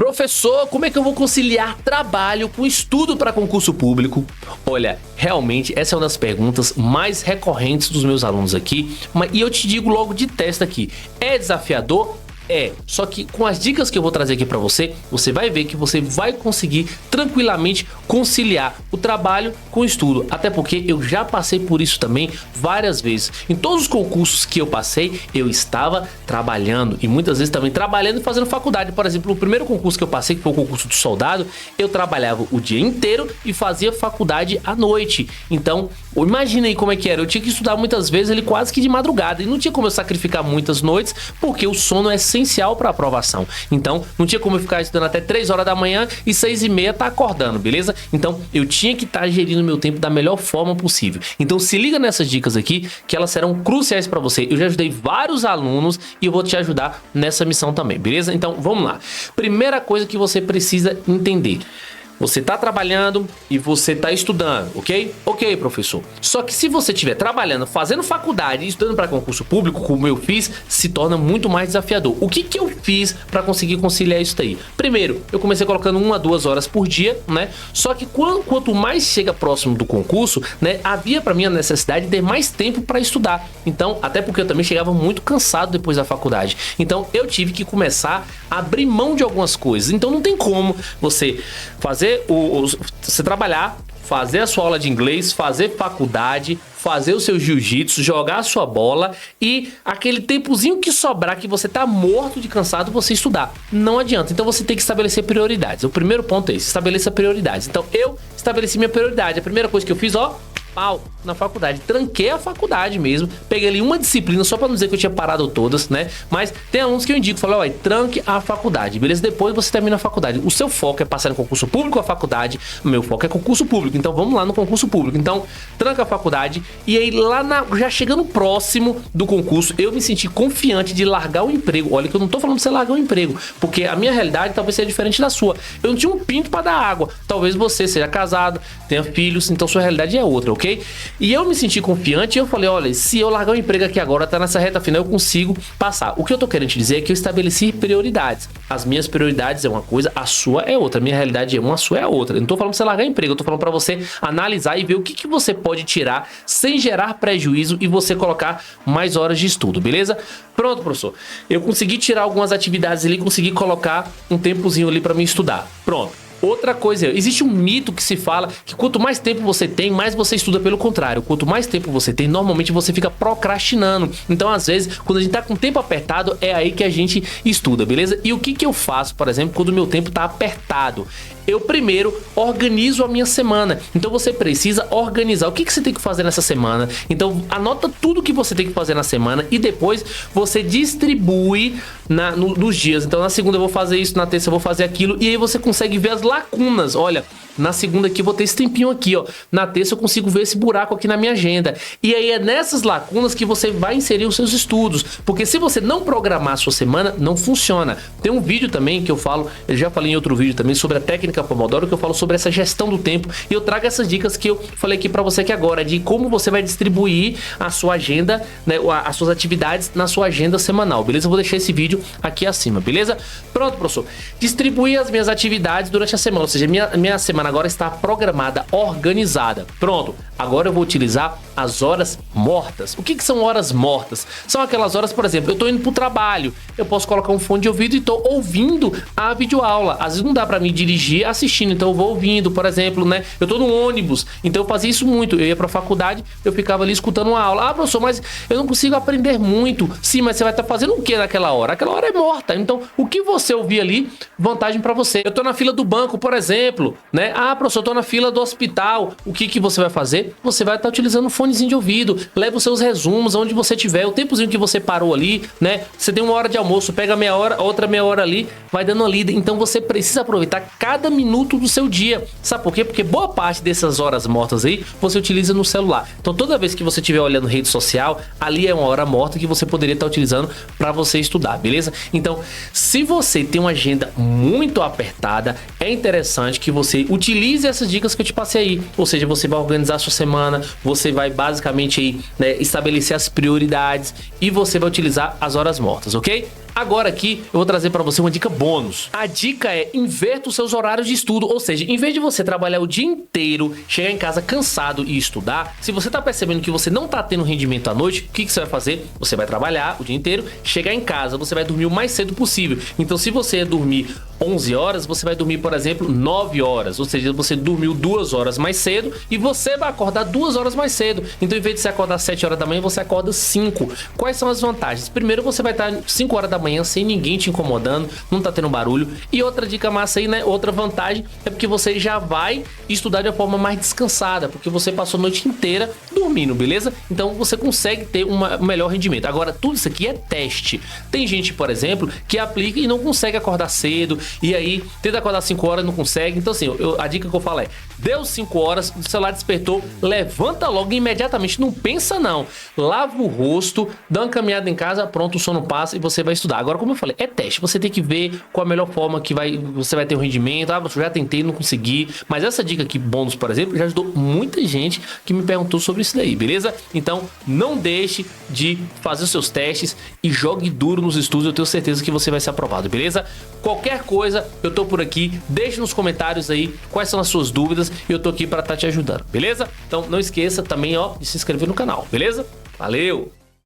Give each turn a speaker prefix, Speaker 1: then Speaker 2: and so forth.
Speaker 1: Professor, como é que eu vou conciliar trabalho com estudo para concurso público? Olha, realmente essa é uma das perguntas mais recorrentes dos meus alunos aqui, e eu te digo logo de testa aqui, é desafiador? É, só que com as dicas que eu vou trazer aqui pra você, você vai ver que você vai conseguir tranquilamente conciliar o trabalho com o estudo. Até porque eu já passei por isso também várias vezes. Em todos os concursos que eu passei, eu estava trabalhando e muitas vezes também trabalhando e fazendo faculdade. Por exemplo, o primeiro concurso que eu passei, que foi o concurso de soldado, eu trabalhava o dia inteiro e fazia faculdade à noite. Então, imagina aí como é que era. Eu tinha que estudar muitas vezes ali quase que de madrugada e não tinha como eu sacrificar muitas noites, porque o sono é essencial para aprovação. Então, não tinha como eu ficar estudando até 3 horas da manhã e 6h30 tá acordando, beleza? Então, eu tinha que estar gerindo meu tempo da melhor forma possível. Então, se liga nessas dicas aqui, que elas serão cruciais para você. Eu já ajudei vários alunos e eu vou te ajudar nessa missão também, beleza? Então, vamos lá. Primeira coisa que você precisa entender. Você está trabalhando e você está estudando, ok? Ok, professor. Só que se você estiver trabalhando, fazendo faculdade e estudando para concurso público, como eu fiz, se torna muito mais desafiador. O que eu fiz para conseguir conciliar isso daí? Primeiro, eu comecei colocando 1 a 2 horas por dia, né? Só que quanto mais chega próximo do concurso, né, havia para mim a necessidade de ter mais tempo para estudar. Então, até porque eu também chegava muito cansado depois da faculdade. Então, eu tive que começar a abrir mão de algumas coisas. Então, não tem como você fazer você trabalhar, fazer a sua aula de inglês, fazer faculdade, fazer o seu jiu-jitsu, jogar a sua bola e aquele tempozinho que sobrar que você tá morto de cansado, você estudar. Não adianta. Então você tem que estabelecer prioridades. O primeiro ponto é esse, estabeleça prioridades. Então eu estabeleci minha prioridade. A primeira coisa que eu fiz, pau na faculdade, tranquei a faculdade mesmo, peguei ali uma disciplina só pra não dizer que eu tinha parado todas, né? Mas tem alunos que eu indico, falo, olha, tranque a faculdade, beleza? Depois você termina a faculdade. O seu foco é passar no concurso público ou a faculdade? O meu foco é concurso público, então vamos lá no concurso público. Então, tranca a faculdade e aí lá já chegando próximo do concurso, eu me senti confiante de largar o emprego. Olha que eu não tô falando pra você largar o emprego, porque a minha realidade talvez seja diferente da sua. Eu não tinha um pinto pra dar água. Talvez você seja casado, tenha filhos, então sua realidade é outra, ok? E eu me senti confiante e eu falei, olha, se eu largar o emprego aqui agora, tá nessa reta final, eu consigo passar. O que eu tô querendo te dizer é que eu estabeleci prioridades. As minhas prioridades é uma coisa, a sua é outra. A minha realidade é uma, a sua é outra. Eu não tô falando pra você largar emprego, eu tô falando pra você analisar e ver o que você pode tirar sem gerar prejuízo e você colocar mais horas de estudo, beleza? Pronto, professor. Eu consegui tirar algumas atividades ali, consegui colocar um tempozinho ali pra mim estudar. Pronto. Outra coisa, existe um mito que se fala que quanto mais tempo você tem, mais você estuda. Pelo contrário, quanto mais tempo você tem, normalmente você fica procrastinando. Então, às vezes, quando a gente tá com o tempo apertado, é aí que a gente estuda, beleza? E o que eu faço, por exemplo, quando o meu tempo tá apertado? Eu primeiro organizo a minha semana. Então você precisa organizar o que você tem que fazer nessa semana. Então anota tudo que você tem que fazer na semana e depois você distribui nos dias. Então na segunda eu vou fazer isso, na terça eu vou fazer aquilo e aí você consegue ver as lacunas. Olha, na segunda aqui eu vou ter esse tempinho aqui, ó. Na terça eu consigo ver esse buraco aqui na minha agenda. E aí é nessas lacunas que você vai inserir os seus estudos. Porque se você não programar a sua semana, não funciona. Tem um vídeo também que eu já falei em outro vídeo também sobre a técnica Pomodoro, que eu falo sobre essa gestão do tempo. E eu trago essas dicas que eu falei aqui pra você aqui agora, de como você vai distribuir a sua agenda, né, as suas atividades na sua agenda semanal, beleza? Eu vou deixar esse vídeo aqui acima, beleza? Pronto, professor. Distribuir as minhas atividades durante a semana, ou seja, minha semana agora está programada, organizada. Pronto, agora eu vou utilizar as horas mortas. O que são horas mortas? São aquelas horas, por exemplo, eu tô indo pro trabalho, eu posso colocar um fone de ouvido e tô ouvindo a videoaula. Às vezes não dá pra mim dirigir assistindo, então eu vou ouvindo, por exemplo, né? Eu tô no ônibus, então eu fazia isso muito. Eu ia pra faculdade, eu ficava ali escutando uma aula. Ah, professor, mas eu não consigo aprender muito. Sim, mas você vai estar fazendo o que naquela hora? Aquela hora é morta. Então, o que você ouvir ali, vantagem pra você. Eu tô na fila do banco, por exemplo, né? Ah, professor, eu tô na fila do hospital. O que você vai fazer? Você vai estar utilizando um fonezinho de ouvido. Leva os seus resumos onde você tiver, o tempozinho que você parou ali, né? Você tem 1 hora de almoço, pega meia hora, outra meia hora ali, vai dando uma lida. Então você precisa aproveitar cada minuto do seu dia. Sabe por quê? Porque boa parte dessas horas mortas aí você utiliza no celular. Então toda vez que você estiver olhando rede social, ali é uma hora morta que você poderia estar utilizando para você estudar, beleza? Então, se você tem uma agenda muito apertada, é interessante que você utilize essas dicas que eu te passei aí. Ou seja, você vai organizar a sua semana, você vai basicamente aí, né, estabelecer as prioridades e você vai utilizar as horas mortas, ok? Agora aqui eu vou trazer para você uma dica bônus. A dica é: inverta os seus horários de estudo, ou seja, em vez de você trabalhar o dia inteiro, chegar em casa cansado e estudar, se você tá percebendo que você não tá tendo rendimento à noite, o que você vai fazer? Você vai trabalhar o dia inteiro, chegar em casa, você vai dormir o mais cedo possível. Então se você dormir 11 horas, você vai dormir, por exemplo, 9 horas, ou seja, você dormiu 2 horas mais cedo e você vai acordar 2 horas mais cedo. Então, em vez de você acordar 7 horas da manhã, você acorda 5. Quais são as vantagens? Primeiro, você vai estar 5 horas da manhã sem ninguém te incomodando, não tá tendo barulho. E outra dica massa aí, né? Outra vantagem é porque você já vai estudar de uma forma mais descansada, porque você passou a noite inteira dormindo, beleza? Então, você consegue ter um melhor rendimento. Agora, tudo isso aqui é teste. Tem gente, por exemplo, que aplica e não consegue acordar cedo, e aí tenta acordar 5 horas e não consegue. Então assim, a dica que eu falo é: deu 5 horas, o celular despertou, levanta logo imediatamente, não pensa não, lava o rosto, dá uma caminhada em casa, pronto, o sono passa e você vai estudar. Agora, como eu falei, é teste, você tem que ver qual a melhor forma que você vai ter um rendimento. Eu já tentei, não consegui, mas essa dica aqui, bônus, por exemplo, já ajudou muita gente que me perguntou sobre isso daí, beleza? Então não deixe de fazer os seus testes e jogue duro nos estudos, eu tenho certeza que você vai ser aprovado, beleza? Qualquer coisa, eu tô por aqui, deixe nos comentários aí quais são as suas dúvidas e eu tô aqui para estar te ajudando, beleza? Então não esqueça também, ó, de se inscrever no canal, beleza? Valeu!